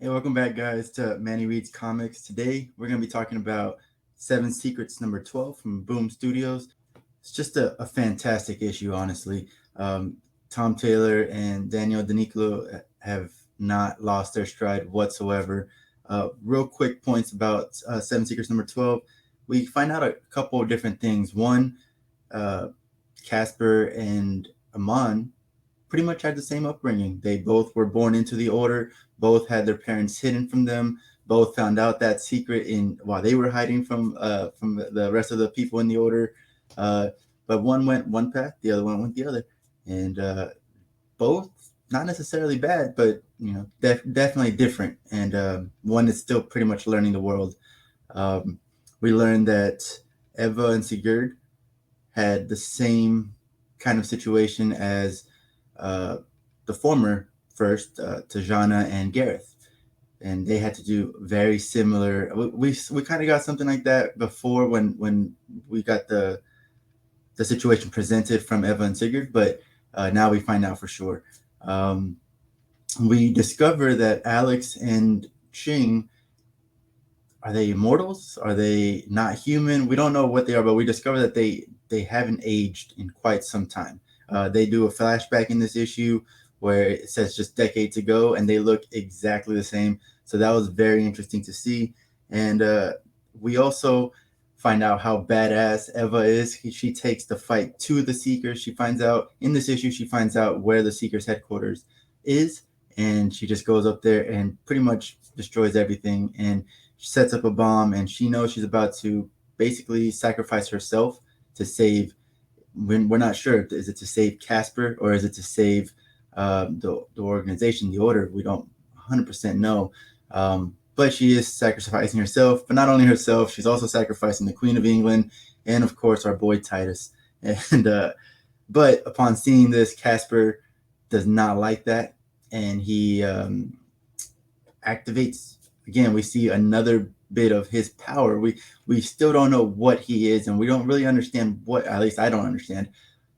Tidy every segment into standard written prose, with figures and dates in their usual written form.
Hey, welcome back, guys, to Manny Reads Comics. Today, we're going to be talking about Seven Secrets number 12 from Boom Studios. It's just a fantastic issue, honestly. Tom Taylor and Daniel DeNicolo have not lost their stride whatsoever. Real quick points about Seven Secrets number 12. We find out a couple of different things. One, uh, Caspar and Amon pretty much had the same upbringing. They both were born into the order, both had their parents hidden from them, both found out that secret in while they were hiding from the rest of the people in the order. Uh, but one went one path, the other one went the other, and both not necessarily bad, but definitely different. And one is still pretty much learning the world. Um, we learned that Eva and Sigurd had the same kind of situation as uh, the former first, Tajana and Gareth, and they had to do very similar. We kind of got something like that before when we got the situation presented from Eva and Sigurd, but now we find out for sure. Um, we discover that Alex and Ching, are they immortals? Are they not human? We don't know what they are, but we discover that they haven't aged in quite some time. They do a flashback in this issue where it says just decades ago, and they look exactly the same. So that was very interesting to see. And we also find out how badass Eva is. She takes the fight to the Seekers. She finds out in this issue, she finds out where the Seekers headquarters is, and she just goes up there and pretty much destroys everything. And she sets up a bomb, and she knows she's about to basically sacrifice herself to save. We're not sure, is it to save Caspar or is it to save the organization, the order? We don't 100% know. But she is sacrificing herself, but not only herself, she's also sacrificing the Queen of England and, of course, our boy Titus. And but upon seeing this, Caspar does not like that, and he activates again. We see another bit of his power. We still don't know what he is, and we don't really understand what. At least I don't understand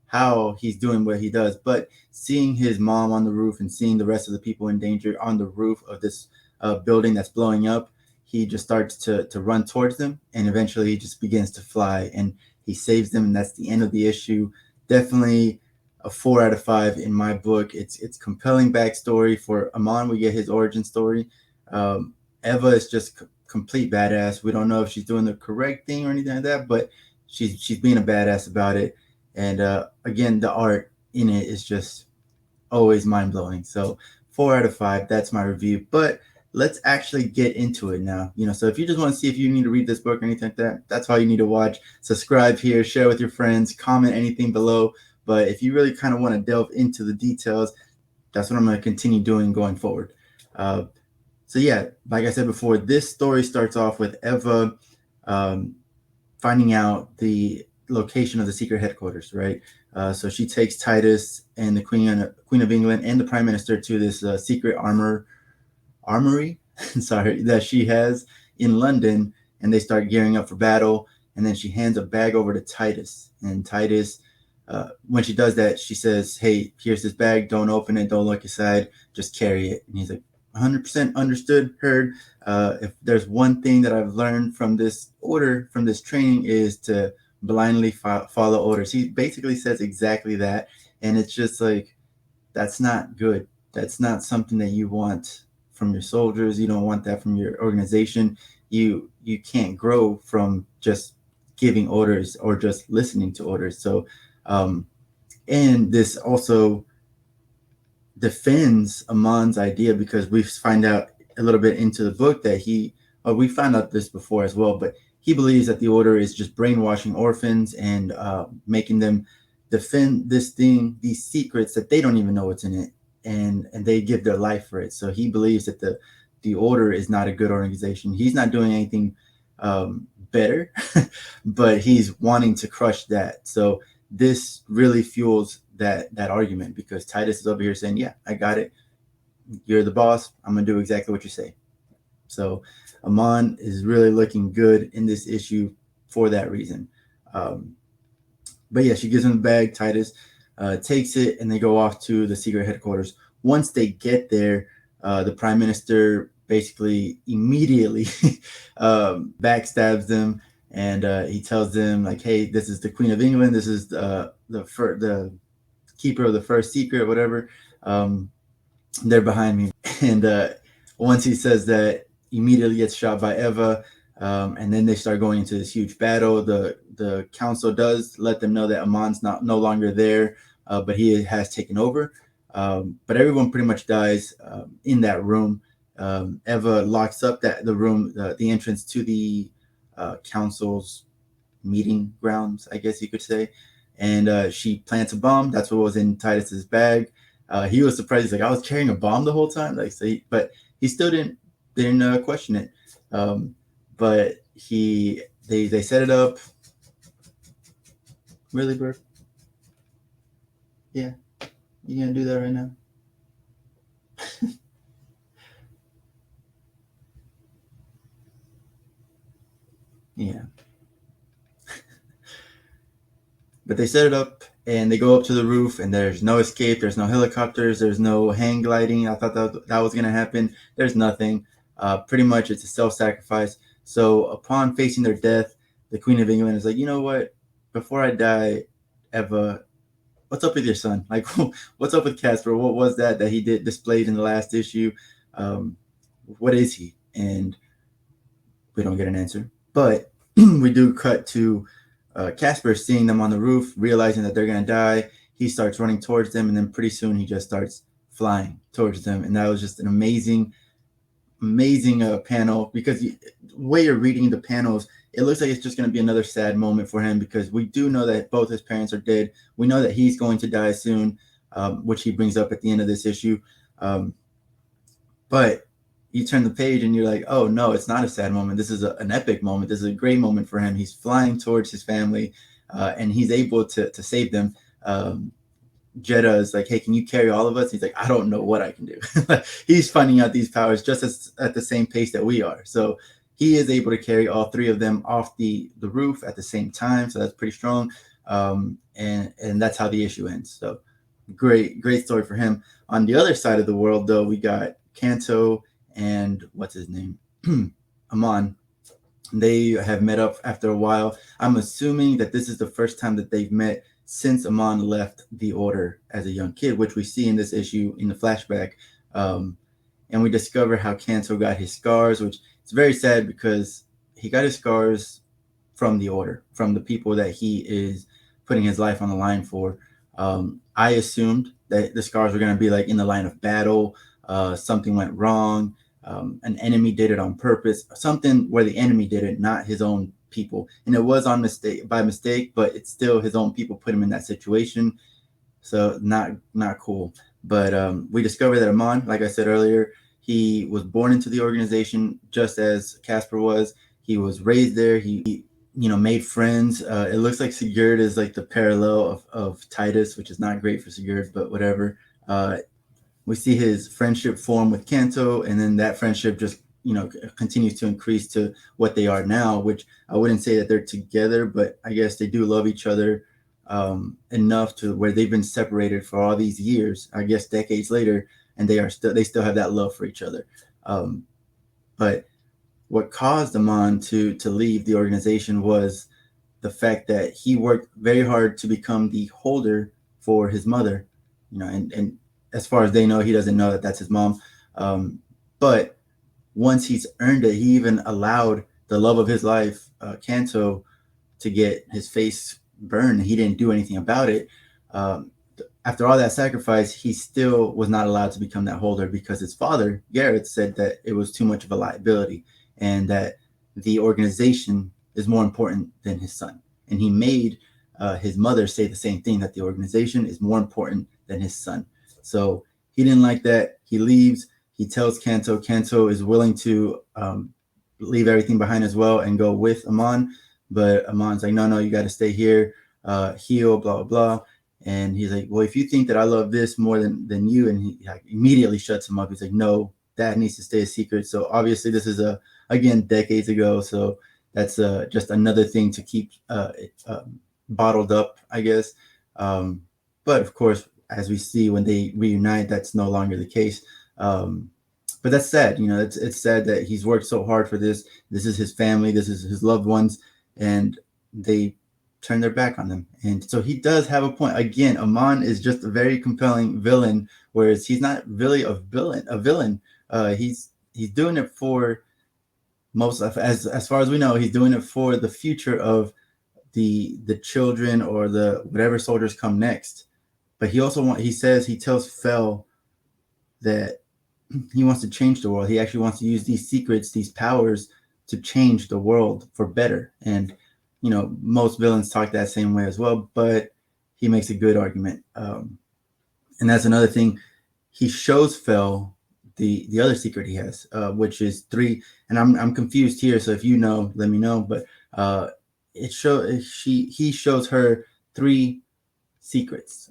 how he's doing what he does. But seeing his mom on the roof and seeing the rest of the people in danger on the roof of this building that's blowing up, he just starts to run towards them, and eventually he just begins to fly, and he saves them, and that's the end of the issue. Definitely a 4 out of 5 in my book. It's compelling backstory for Amon. We get his origin story. Eva is just complete badass. We don't know if she's doing the correct thing or anything like that, but she's being a badass about it. And again, the art in it is just always mind blowing. So 4 out of 5. That's my review. But let's actually get into it now. So if you just want to see if you need to read this book or anything like that, that's all you need to watch. Subscribe here, share with your friends, comment anything below. But if you really kind of want to delve into the details, that's what I'm going to continue doing going forward. So yeah, like I said before, this story starts off with Eva finding out the location of the secret headquarters, right? So she takes Titus and the Queen of England and the Prime Minister to this secret armory, sorry, that she has in London, and they start gearing up for battle. And then she hands a bag over to Titus, and Titus, when she does that, she says, "Hey, here's this bag. Don't open it. Don't look inside. Just carry it." And he's like, 100% understood, heard. If there's one thing that I've learned from this order, from this training, is to blindly follow orders. He basically says exactly that, and it's just like, that's not good. That's not something that you want from your soldiers. You don't want that from your organization. You can't grow from just giving orders or just listening to orders. So, and this also defends Amon's idea, because we find out a little bit into the book that we found out this before as well, but he believes that the order is just brainwashing orphans and making them defend this thing, these secrets that they don't even know what's in it, and they give their life for it. So he believes that the order is not a good organization. He's not doing anything better, but he's wanting to crush that. So this really fuels that argument, because Titus is over here saying, "Yeah, I got it. You're the boss. I'm gonna do exactly what you say." So Amon is really looking good in this issue for that reason. But yeah, she gives him the bag. Titus takes it, and they go off to the secret headquarters. Once they get there, the Prime Minister basically immediately backstabs them, and he tells them like, "Hey, this is the Queen of England. This is the keeper of the first secret, whatever. Um, they're behind me." And once he says that, immediately gets shot by Eva. And then they start going into this huge battle. The council does let them know that Amon's no longer there, but he has taken over. But everyone pretty much dies in that room. Eva locks up the room, the entrance to the council's meeting grounds, I guess you could say. And she plants a bomb. That's what was in Titus's bag. He was surprised. He's like, I was carrying a bomb the whole time. Like, so but he still didn't question it. But they set it up. Really, bro? Yeah, you gonna do that right now? Yeah. But they set it up and they go up to the roof, and there's no escape. There's no helicopters. There's no hang gliding. I thought that was going to happen. There's nothing. Pretty much it's a self-sacrifice. So upon facing their death, the Queen of England is like, you know what? Before I die, Eva, what's up with your son? Like, what's up with Caspar? What was that he did displayed in the last issue? Um, what is he? And we don't get an answer. But we do cut to Caspar seeing them on the roof, realizing that they're going to die. He starts running towards them, and then pretty soon he just starts flying towards them. And that was just an amazing panel, because the way you're reading the panels, it looks like it's just going to be another sad moment for him, because we do know that both his parents are dead. We know that he's going to die soon, which he brings up at the end of this issue. But you turn the page and you're like, oh no, it's not a sad moment. This is an epic moment. This is a great moment for him. He's flying towards his family, and he's able to save them. Jeddah is like, hey, can you carry all of us? He's like, I don't know what I can do. He's finding out these powers just at the same pace that we are. So he is able to carry all three of them off the roof at the same time. So that's pretty strong. And that's how the issue ends. So great story for him. On the other side of the world, though, we got Kanto and what's his name? Amon. They have met up after a while. I'm assuming that this is the first time that they've met since Amon left the Order as a young kid, which we see in this issue in the flashback. And we discover how Kanto got his scars, which is very sad because he got his scars from the Order, from the people that he is putting his life on the line for. I assumed that the scars were going to be like in the line of battle. Something went wrong. An enemy did it on purpose, something where the enemy did it, not his own people. And it was by mistake, but it's still his own people put him in that situation. So not cool. But we discovered that Amon, like I said earlier, he was born into the organization just as Caspar was. He was raised there. He made friends. It looks like Sigurd is like the parallel of Titus, which is not great for Sigurd, but whatever. We see his friendship form with Kanto, and then that friendship just continues to increase to what they are now, which I wouldn't say that they're together, but I guess they do love each other enough to where they've been separated for all these years, I guess decades later, and they still have that love for each other. But what caused Amon to leave the organization was the fact that he worked very hard to become the holder for his mother, and as far as they know, he doesn't know that that's his mom. But once he's earned it, he even allowed the love of his life, Kanto, to get his face burned. He didn't do anything about it. After all that sacrifice, he still was not allowed to become that holder because his father, Garrett, said that it was too much of a liability and that the organization is more important than his son. And he made his mother say the same thing, that the organization is more important than his son. So he didn't like that. He leaves. He tells Kanto. Kanto is willing to leave everything behind as well and go with Amon. But Amon's like, no, you got to stay here, heal, blah, blah, blah. And he's like, well, if you think that I love this more than you, and he immediately shuts him up. He's like, no, that needs to stay a secret. So obviously this is, again, decades ago. So that's just another thing to keep bottled up, I guess. But of course, as we see when they reunite, that's no longer the case. but that's sad. It's sad that he's worked so hard for this. This is his family. This is his loved ones, and they turn their back on them. And so he does have a point. Again, Amon is just a very compelling villain, whereas he's not really a villain. He's doing it for most of, as far as we know, he's doing it for the future of the children or the whatever soldiers come next. But he tells Fel that he wants to change the world. He actually wants to use these secrets, these powers, to change the world for better. And most villains talk that same way as well, but he makes a good argument. And that's another thing. He shows Fel the other secret he has, which is 3. And I'm confused here, so if you know, let me know. But he shows her 3 secrets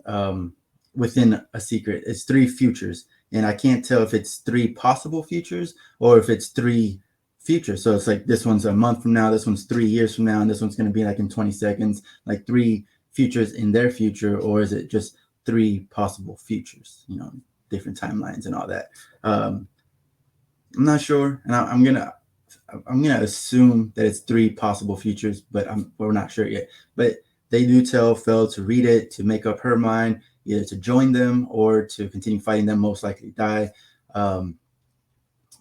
within a secret. It's 3 futures, and I can't tell if it's 3 possible futures or if it's 3 futures. So it's like this one's a month from now, this one's 3 years from now, and this one's going to be like in 20 seconds, like 3 futures in their future, or is it just 3 possible futures? Different timelines and all that. I'm not sure, and I'm gonna assume that it's 3 possible futures, but we're not sure yet. But they do tell Fel to read it, to make up her mind, either to join them or to continue fighting them, most likely die.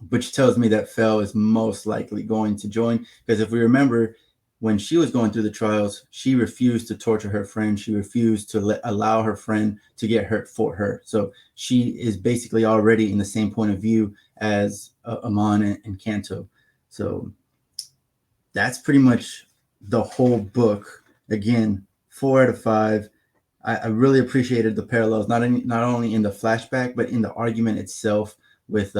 Which tells me that Fel is most likely going to join, because if we remember, when she was going through the trials, she refused to torture her friend. She refused to allow her friend to get hurt for her. So she is basically already in the same point of view as Amon and Kanto. So that's pretty much the whole book. Again, 4 out of 5. I really appreciated the parallels, not only in the flashback, but in the argument itself with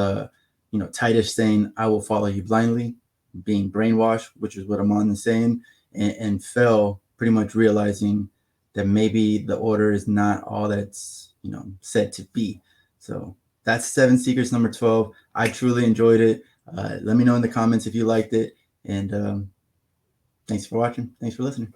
Titus saying, "I will follow you blindly," being brainwashed, which is what Amon is saying, and Fel pretty much realizing that maybe the order is not all that's said to be. So that's 7 Secrets number 12. I truly enjoyed it. Let me know in the comments if you liked it, and thanks for watching. Thanks for listening.